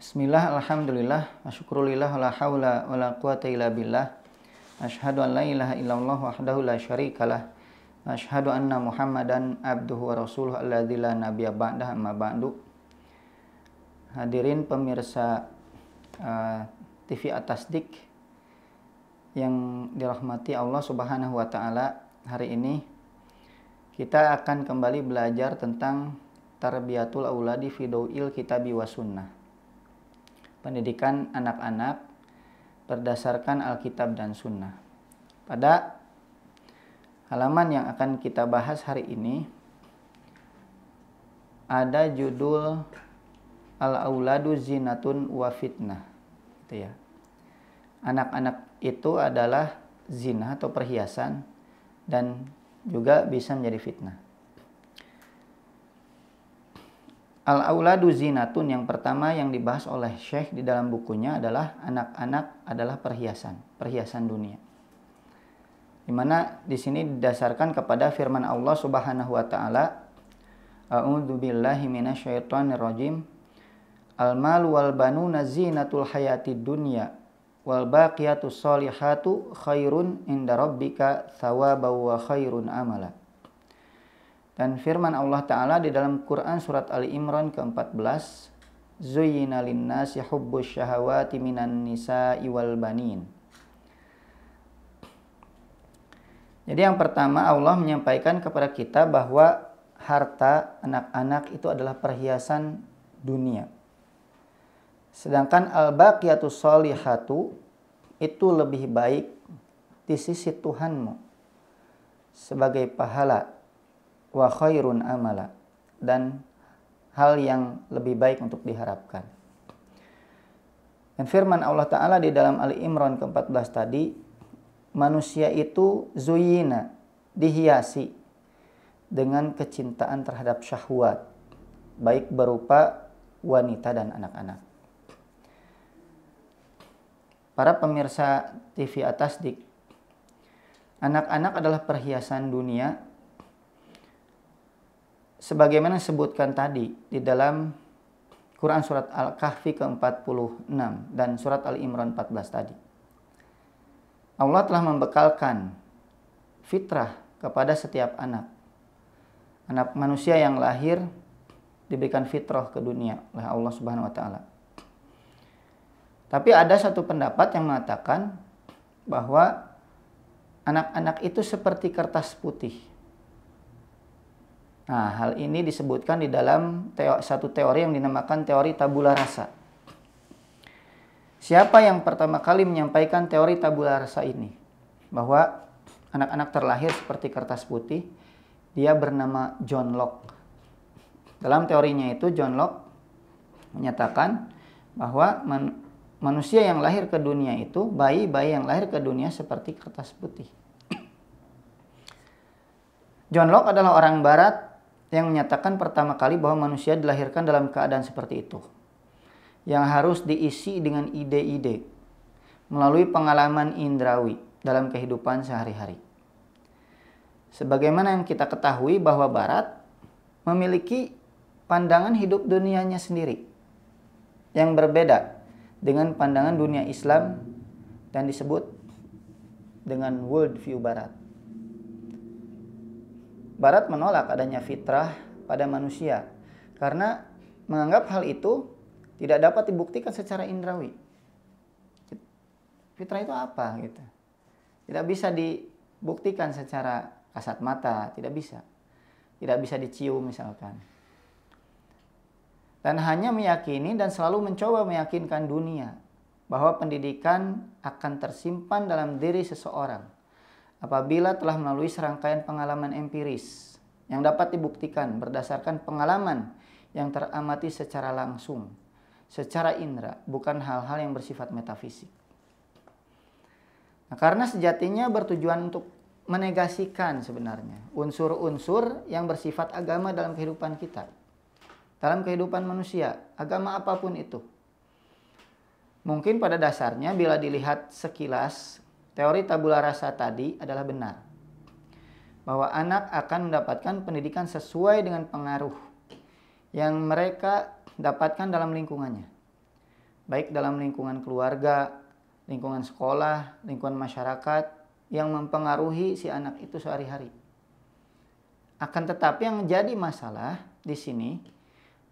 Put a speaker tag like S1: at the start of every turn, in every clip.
S1: Bismillah, alhamdulillah, asyukurulillah, la hawla wa la quwata illa billah. Asyhadu an la ilaha illallah wahdahu la syarikalah. Asyhadu anna Muhammadan abduhu wa rasuluhu alladzi la nabiyya ba'dah amma ba'du. Hadirin pemirsa TV Atasdik yang dirahmati Allah Subhanahu wa taala, hari ini kita akan kembali belajar tentang tarbiyatul auladi fi dawil kitabi wa sunnah. Pendidikan anak-anak berdasarkan Alkitab dan Sunnah. Pada halaman yang akan kita bahas hari ini ada judul Al-Auladu Zinatun wa Fitnah. Gitu ya. Anak-anak itu adalah zina atau perhiasan dan juga bisa menjadi fitnah. Al-Auladu Zinatun yang pertama yang dibahas oleh Syekh di dalam bukunya adalah anak-anak adalah perhiasan dunia. Di mana di sini didasarkan kepada firman Allah Subhanahu wa taala, A'udzubillahi minasyaitonirrajim. Al-malu wal banuna zinatul hayatid dunya wal baqiyatus sholihatu khairun inda rabbika thawaban wa khairun amala. Dan firman Allah Ta'ala di dalam Quran surat Ali Imran ke-14, Zuyyina linnasi hubbus syahawati minan nisa'i wal banin. Jadi yang pertama Allah menyampaikan kepada kita bahwa harta anak-anak itu adalah perhiasan dunia. Sedangkan al-baqiyatus sholihatu itu lebih baik di sisi Tuhanmu sebagai pahala, wa khairun amala, dan hal yang lebih baik untuk diharapkan. Dan firman Allah Ta'ala di dalam Ali Imran ke-14 tadi, manusia itu zuyina, dihiasi dengan kecintaan terhadap syahwat, baik berupa wanita dan anak-anak. Para pemirsa TV Atasdik, anak-anak adalah perhiasan dunia sebagaimana disebutkan tadi di dalam Quran surat Al-Kahfi ke-46 dan surat Al-Imran 14 tadi. Allah telah membekalkan fitrah kepada setiap anak. Anak manusia yang lahir diberikan fitrah ke dunia oleh Allah Subhanahu wa taala. Tapi ada satu pendapat yang mengatakan bahwa anak-anak itu seperti kertas putih. Nah, hal ini disebutkan di dalam satu teori yang dinamakan teori tabula rasa. Siapa yang pertama kali menyampaikan teori tabula rasa ini? Bahwa anak-anak terlahir seperti kertas putih, dia bernama John Locke. Dalam teorinya itu, John Locke menyatakan bahwa manusia yang lahir ke dunia itu, bayi-bayi yang lahir ke dunia seperti kertas putih. John Locke adalah orang barat yang menyatakan pertama kali bahwa manusia dilahirkan dalam keadaan seperti itu, yang harus diisi dengan ide-ide melalui pengalaman indrawi dalam kehidupan sehari-hari. Sebagaimana yang kita ketahui bahwa Barat memiliki pandangan hidup dunianya sendiri yang berbeda dengan pandangan dunia Islam dan disebut dengan world view Barat. Barat menolak adanya fitrah pada manusia karena menganggap hal itu tidak dapat dibuktikan secara indrawi. Fitrah itu apa gitu? Tidak bisa dibuktikan secara kasat mata, tidak bisa. Tidak bisa dicium misalkan. Dan hanya meyakini dan selalu mencoba meyakinkan dunia bahwa pendidikan akan tersimpan dalam diri seseorang apabila telah melalui serangkaian pengalaman empiris yang dapat dibuktikan berdasarkan pengalaman yang teramati secara langsung, secara indera, bukan hal-hal yang bersifat metafisik. Nah, karena sejatinya bertujuan untuk menegasikan sebenarnya unsur-unsur yang bersifat agama dalam kehidupan kita, dalam kehidupan manusia, agama apapun itu. Mungkin pada dasarnya bila dilihat sekilas, teori tabula rasa tadi adalah benar. Bahwa anak akan mendapatkan pendidikan sesuai dengan pengaruh yang mereka dapatkan dalam lingkungannya. baik dalam lingkungan keluarga, lingkungan sekolah, lingkungan masyarakat yang mempengaruhi si anak itu sehari-hari. Akan tetapi yang menjadi masalah di sini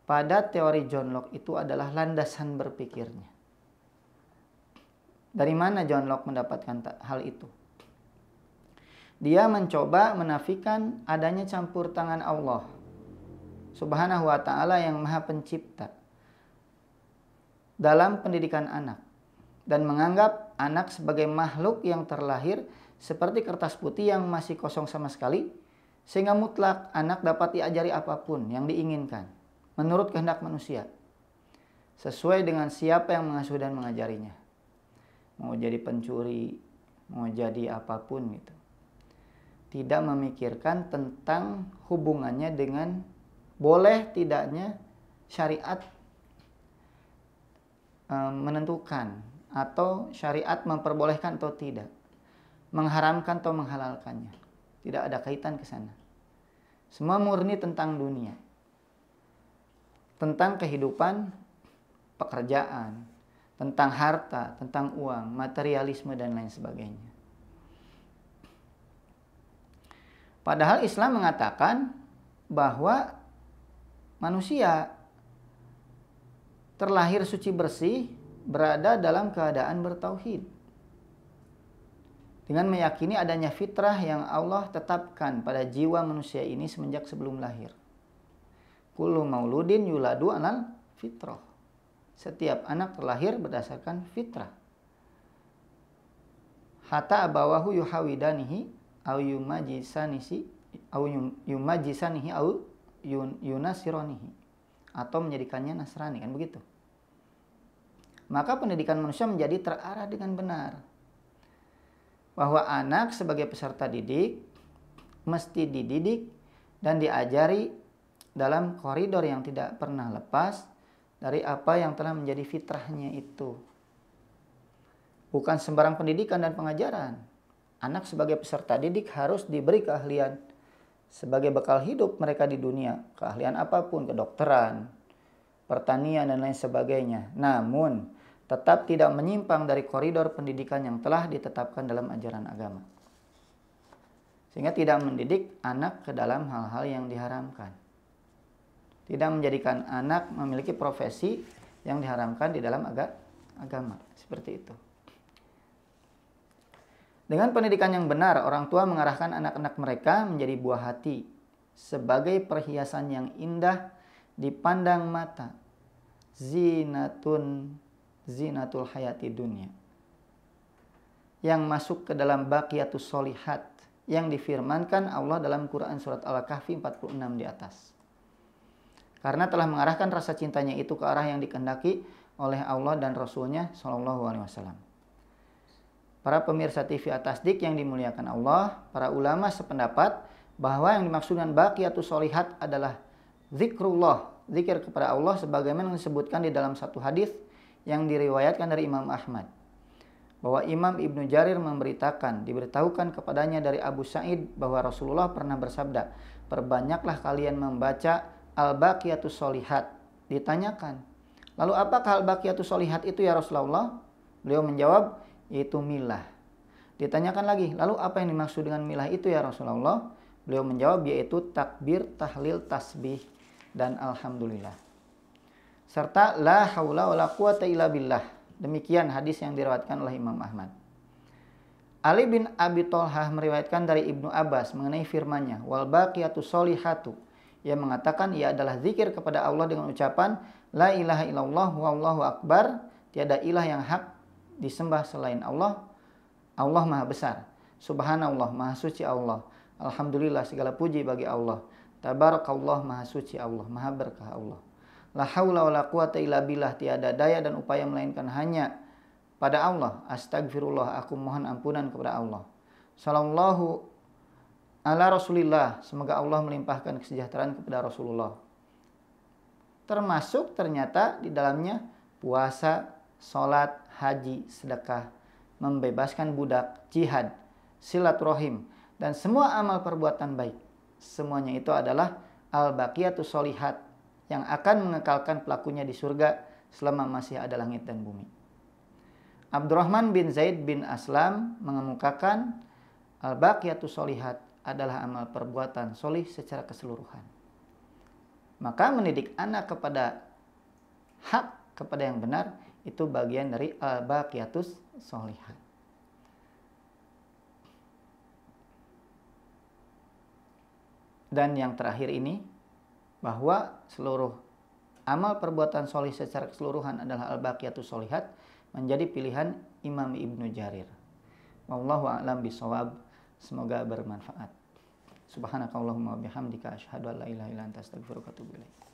S1: pada teori John Locke itu adalah landasan berpikirnya. Dari mana John Locke mendapatkan hal itu? Dia mencoba menafikan adanya campur tangan Allah Subhanahu wa ta'ala yang Maha Pencipta dalam pendidikan anak, dan menganggap anak sebagai makhluk yang terlahir seperti kertas putih yang masih kosong sama sekali, sehingga mutlak anak dapat diajari apapun yang diinginkan menurut kehendak manusia, sesuai dengan siapa yang mengasuh dan mengajarinya. Mau jadi pencuri, mau jadi apapun gitu. Tidak memikirkan tentang hubungannya dengan boleh tidaknya syariat menentukan, atau syariat memperbolehkan atau tidak, mengharamkan atau menghalalkannya. Tidak ada kaitan ke sana. Semua murni tentang dunia, tentang kehidupan, pekerjaan, tentang harta, tentang uang, materialisme dan lain sebagainya. Padahal Islam mengatakan bahwa manusia terlahir suci bersih, berada dalam keadaan bertauhid, dengan meyakini adanya fitrah yang Allah tetapkan pada jiwa manusia ini semenjak sebelum lahir. Kullu mauludin yuladu alal fitrah. Setiap anak terlahir berdasarkan fitrah. Hatta abawahu yuhawidanihi au yumajisanihi au yunasironihi, atau menjadikannya Nasrani, kan begitu. Maka pendidikan manusia menjadi terarah dengan benar, bahwa anak sebagai peserta didik mesti dididik dan diajari dalam koridor yang tidak pernah lepas dari apa yang telah menjadi fitrahnya itu. Bukan sembarang pendidikan dan pengajaran. Anak sebagai peserta didik harus diberi keahlian sebagai bekal hidup mereka di dunia. Keahlian apapun, kedokteran, pertanian, dan lain sebagainya. Namun, tetap tidak menyimpang dari koridor pendidikan yang telah ditetapkan dalam ajaran agama. Sehingga tidak mendidik anak ke dalam hal-hal yang diharamkan. Tidak menjadikan anak memiliki profesi yang diharamkan di dalam agama. Seperti itu. Dengan pendidikan yang benar, orang tua mengarahkan anak-anak mereka menjadi buah hati sebagai perhiasan yang indah dipandang mata. Zinatul hayati dunia. Yang masuk ke dalam baqiyatus solihat yang difirmankan Allah dalam Quran surat Al-Kahfi 46 di atas. Karena telah mengarahkan rasa cintanya itu ke arah yang dikehendaki oleh Allah dan Rasulnya SAW. Para pemirsa TV Atasdik yang dimuliakan Allah, para ulama sependapat bahwa yang dimaksud dengan baqiyatus solihat adalah zikrullah, zikir kepada Allah, sebagaimana disebutkan di dalam satu hadis yang diriwayatkan dari Imam Ahmad, bahwa Imam Ibnu Jarir diberitahukan kepadanya dari Abu Sa'id bahwa Rasulullah pernah bersabda, perbanyaklah kalian membaca al-baqiyatus solihat. Ditanyakan, lalu apakah al-baqiyatus solihat itu ya Rasulullah? Beliau menjawab, yaitu milah. Ditanyakan lagi, lalu apa yang dimaksud dengan milah itu ya Rasulullah? Beliau menjawab, yaitu takbir, tahlil, tasbih, dan alhamdulillah. Serta la haula wala quwata illa billah. Demikian hadis yang diriwayatkan oleh Imam Ahmad. Ali bin Abi Thalhah meriwayatkan dari Ibnu Abbas mengenai firman-Nya, wal baqiyatus solihatu, yang mengatakan ia adalah zikir kepada Allah dengan ucapan la ilaha illallah wallahu akbar, tiada ilah yang hak disembah selain Allah, Allah Maha Besar. Subhanallah, Maha Suci Allah. Alhamdulillah, segala puji bagi Allah. Tabarakallah, Maha Suci Allah, Maha Berkah Allah. La haula wala quwata illa billah, tiada daya dan upaya melainkan hanya pada Allah. Astagfirullah, aku mohon ampunan kepada Allah. Sallallahu ala Rasulillah, semoga Allah melimpahkan kesejahteraan kepada Rasulullah. Termasuk ternyata di dalamnya puasa, sholat, haji, sedekah, membebaskan budak, jihad, silaturahim, dan semua amal perbuatan baik. Semuanya itu adalah al-baqiyatus solihat yang akan mengekalkan pelakunya di surga selama masih ada langit dan bumi. Abdurrahman bin Zaid bin Aslam mengemukakan al-baqiyatus sholihat adalah amal perbuatan solih secara keseluruhan. Maka mendidik anak kepada hak, kepada yang benar, itu bagian dari al-baqiyatus sholihat. Dan yang terakhir ini, bahwa seluruh amal perbuatan solih secara keseluruhan adalah al-baqiyatus sholihat, menjadi pilihan Imam Ibnu Jarir. Wallahu a'lam bishawab. Semoga bermanfaat. Subhanakallahumma wa bihamdika asyhadu an la ilaha illa anta astaghfiruka wa atubu ilaik.